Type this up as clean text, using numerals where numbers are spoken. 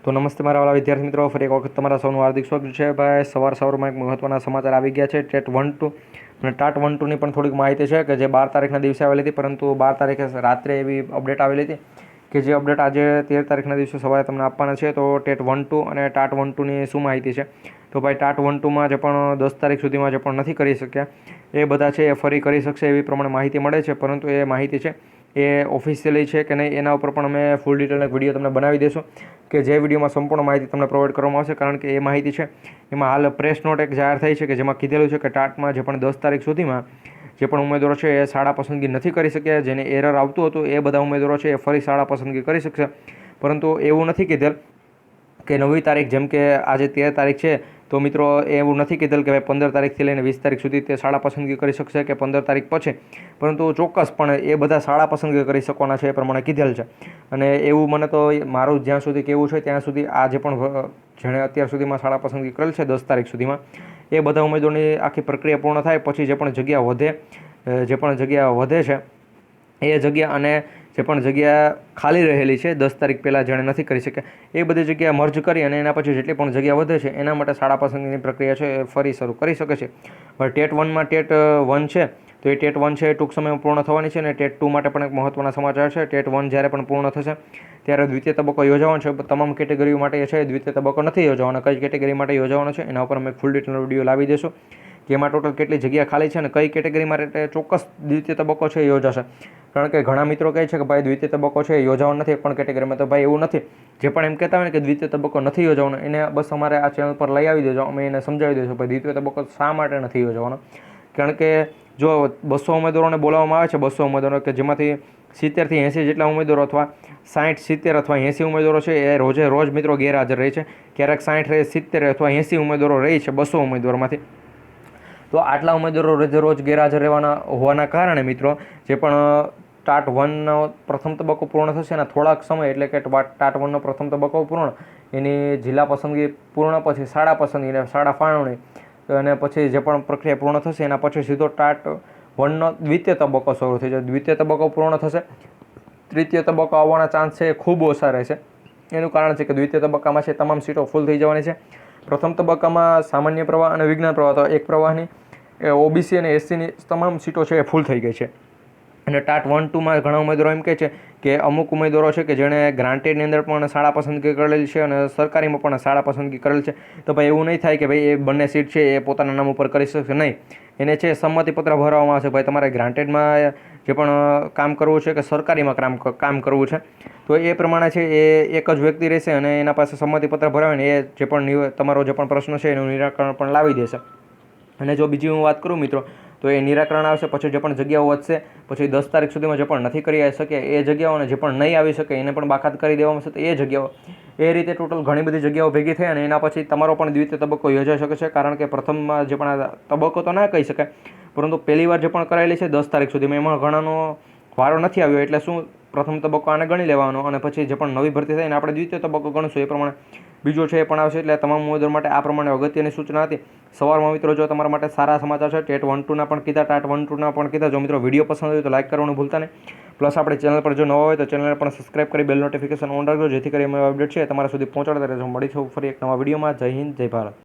તો નમસ્તે મારા વાલા વિદ્યાર્થી મિત્રો, ફરી એક વખત તમારા સૌનું હાર્દિક સ્વાગત છે. ભાઈ સવારમાં એક મહત્ત્વના સમાચાર આવી ગયા છે. ટેટ 1-2 અને ટાટ 1-2ની પણ થોડીક માહિતી છે કે જે 12 તારીખના દિવસે આવેલી હતી, પરંતુ 12 તારીખે રાત્રે એવી અપડેટ આવેલી હતી કે જે અપડેટ આજે 13 તારીખના દિવસે સવારે તમને આપવાના છે. તો ટેટ 1-2 અને ટાટ 1-2ની શું માહિતી છે? તો ભાઈ ટાટ 1-2માં જે પણ 10 તારીખ સુધીમાં જે પણ નથી કરી શક્યા એ બધા છે એ ફરી કરી શકશે એવી પ્રમાણે માહિતી મળે છે. પરંતુ એ માહિતી છે એ ઓફિશિયલી છે કે નહીં એના ઉપર પણ અમે ફૂલ ડિટેલનો વિડીયો તમને બનાવી દઈશું, કે જે વિડીયોમાં સંપૂર્ણ માહિતી તમને પ્રોવાઈડ કરવામાં આવશે. કારણ કે એ માહિતી છે એમાં હાલ પ્રેસ નોટ એક જાહેર થઈ છે કે જેમાં કીધેલું છે કે ટાટમાં જે પણ 10 તારીખ સુધીમાં જે પણ ઉમેદવારો છે એ શાળા પસંદગી નથી કરી શક્યા, જેને એરર આવતું હતું એ બધા ઉમેદવારો છે એ ફરી શાળા પસંદગી કરી શકશે. પરંતુ એવું નથી કીધેલ કે 9મી તારીખ, જેમ કે આજે 13 તારીખ છે, તો મિત્રો એવું નથી કીધેલ કે ભાઈ 15 તારીખથી લઈને 20 તારીખ સુધી તે શાળા પસંદગી કરી શકશે કે 15 તારીખ પછી, પરંતુ ચોક્કસપણે એ બધા શાળા પસંદગી કરી શકવાના છે એ પ્રમાણે કીધેલ છે. અને એવું મને તો મારું જ્યાં સુધી કહેવું છે ત્યાં સુધી આ જે પણ જેણે અત્યાર સુધીમાં શાળા પસંદગી કરેલ છે 10 તારીખ સુધીમાં, એ બધા ઉમેદવારોની આખી પ્રક્રિયા પૂર્ણ થાય પછી જે પણ જગ્યા વધે છે એ જગ્યા અને જે પણ જગ્યા ખાલી રહેલી છે 10 તારીખ પહેલાં જેણે નથી કરી શક્યા એ બધી જગ્યા મર્જ કરી અને એના પછી જેટલી પણ જગ્યા વધે છે એના માટે શાળા પસંદગીની પ્રક્રિયા છે એ ફરી શરૂ કરી શકે છે. હવે ટેટ 1માં ટેટ 1 છે તો એ ટેટ 1 છે એ ટૂંક સમયમાં પૂર્ણ થવાની છે. અને ટેટ 2 માટે પણ એક મહત્ત્વના સમાચાર છે. ટેટ 1 જ્યારે પણ પૂર્ણ થશે ત્યારે દ્વિતીય તબક્કો યોજવાનો છે. તમામ કેટેગરીઓ માટે છે દ્વિતીય તબક્કો નથી યોજવાનો. કઈ કેટેગરી માટે યોજવાનો છે એના ઉપર અમે ફૂલ ડિટેલનો વિડીયો લાવી દઈશું કે એમાં ટોટલ કેટલી જગ્યા ખાલી છે અને કઈ કેટેગરી માટે ચોક્કસ દ્વિતીય તબક્કો છે એ યોજાશે. કારણ કે ઘણા મિત્રો કહે છે કે ભાઈ દ્વિતીય તબક્કો છે એ યોજવાનો નથી પણ કેટેગરીમાં, તો ભાઈ એવું નથી. જે પણ એમ કહેતા હોય ને કે દ્વિતીય તબક્કો નથી યોજવાનો એને બસ અમારે આ ચેનલ પર લઈ આવી દેજો, અમે એને સમજાવી દઈશું ભાઈ દ્વિતીય તબક્કો શા માટે નથી યોજવાનો. કારણ કે જો 200 ઉમેદવારોને બોલાવવામાં આવે છે, 200 ઉમેદવારો કે જેમાંથી 70થી 80 જેટલા ઉમેદવારો અથવા 60, 70 અથવા 80 ઉમેદવારો છે એ રોજે રોજ મિત્રો ગેરહાજર રહે છે. ક્યારેક 60, 70 અથવા 80 ઉમેદવારો રહી છે 200 ઉમેદવારમાંથી. તો આટલા ઉમેદવારો રોજે રોજ ગેરહાજર રહેવાના હોવાના કારણે મિત્રો જે પણ ટાટ 1નો પ્રથમ તબક્કો પૂર્ણ થશે એના થોડાક સમય, એટલે કે ટાટ 1નો પ્રથમ તબક્કો પૂર્ણ, એની જિલ્લા પસંદગી પૂર્ણ પછી શાળા પસંદગી અને શાળા ફાળવણી અને પછી જે પણ પ્રક્રિયા પૂર્ણ થશે એના પછી સીધો ટાટ 1નો દ્વિતીય તબક્કો શરૂ થઈ જાય. દ્વિતીય તબક્કો પૂર્ણ થશે, તૃતીય તબક્કો આવવાના ચાન્સ છે એ ખૂબ ઓછા રહેશે. એનું કારણ છે કે દ્વિતીય તબક્કામાં છે તમામ સીટો ફૂલ થઈ જવાની છે. પ્રથમ તબક્કામાં સામાન્ય પ્રવાહ અને વિજ્ઞાન પ્રવાહ, તો એક પ્રવાહની ઓબીસી અને એસસીની તમામ સીટો છે એ ફૂલ થઈ ગઈ છે. અને ટાટ 1-2માં ઘણા ઉમેદવારો એમ કહે છે કે અમુક ઉમેદવારો છે કે જેણે ગ્રાન્ટેડની અંદર પણ શાળા પસંદગી કરેલી છે અને સરકારીમાં પણ શાળા પસંદગી કરેલ છે. તો ભાઈ એવું નહીં થાય કે ભાઈ એ બંને સીટ છે એ પોતાના નામ ઉપર કરી શકશે, નહીં. એને છે સંમતિપત્ર ભરવામાં આવશે. ભાઈ તમારે ગ્રાન્ટેડમાં જે પણ કામ કરવું છે કે સરકારીમાં કામ કરવું છે, તો એ પ્રમાણે છે એ એક જ વ્યક્તિ રહેશે અને એના પાસે સંમતિપત્ર ભરાવે ને એ જે પણ તમારો જે પણ પ્રશ્ન છે એનું નિરાકરણ પણ લાવી દેશે. અને જો બીજી હું વાત કરું મિત્રો, તો એ નિરાકરણ આવશે પછી જે પણ જગ્યાઓ વધશે પછી 10 તારીખ સુધીમાં જે પણ નથી કરી શક્યા એ જગ્યાઓને જે પણ નહીં આવી શકે એને પણ બાકાત કરી દેવામાં આવશે. તો એ જગ્યાઓ એ રીતે ટોટલ ઘણી બધી જગ્યાઓ ભેગી થઈ અને એના પછી તમારો પણ દ્વિતીય તબક્કો યોજાઈ શકે છે. કારણ કે પ્રથમમાં જે પણ તબક્કો તો ના કહી શકાય, પરંતુ પહેલી વાર જે પણ કરાયેલી છે 10 તારીખ સુધીમાં એમાં ઘણાનો વારો નથી આવ્યો, એટલે શું પ્રથમ તબક્કો આને ગણી લેવાનો અને પછી જે પણ નવી ભરતી થાય એને આપણે દ્વિતીય તબક્કો ગણશું. એ પ્રમાણે બીજો છે એ પણ આવશે. એટલે તમામ ઉમેદવાર માટે આ પ્રમાણે અગત્યની સૂચના હતી. સવારમાં મિત્રો જો તમારા માટે સારા સમાચાર છે, ટેટ 1-2ના પણ કીધા, ટાટ 1-2ના પણ કીધા. જો મિત્રો વિડીયો પસંદ હોય તો લાઈક કરવાનું ભૂલતા નહીં. પ્લસ આપણે ચેનલ પર જો નવા હોય તો ચેનલને પણ સબસ્ક્રાઈબ કરી બેલ નોટિફિકેશન ઓન રાખજો, જેથી કરી અમે અપડેટ છે તમારા સુધી પહોંચાડતા રહેજો. મળીશું ફરી એક નવા વિડીયોમાં. જય હિન્દ, જય ભારત.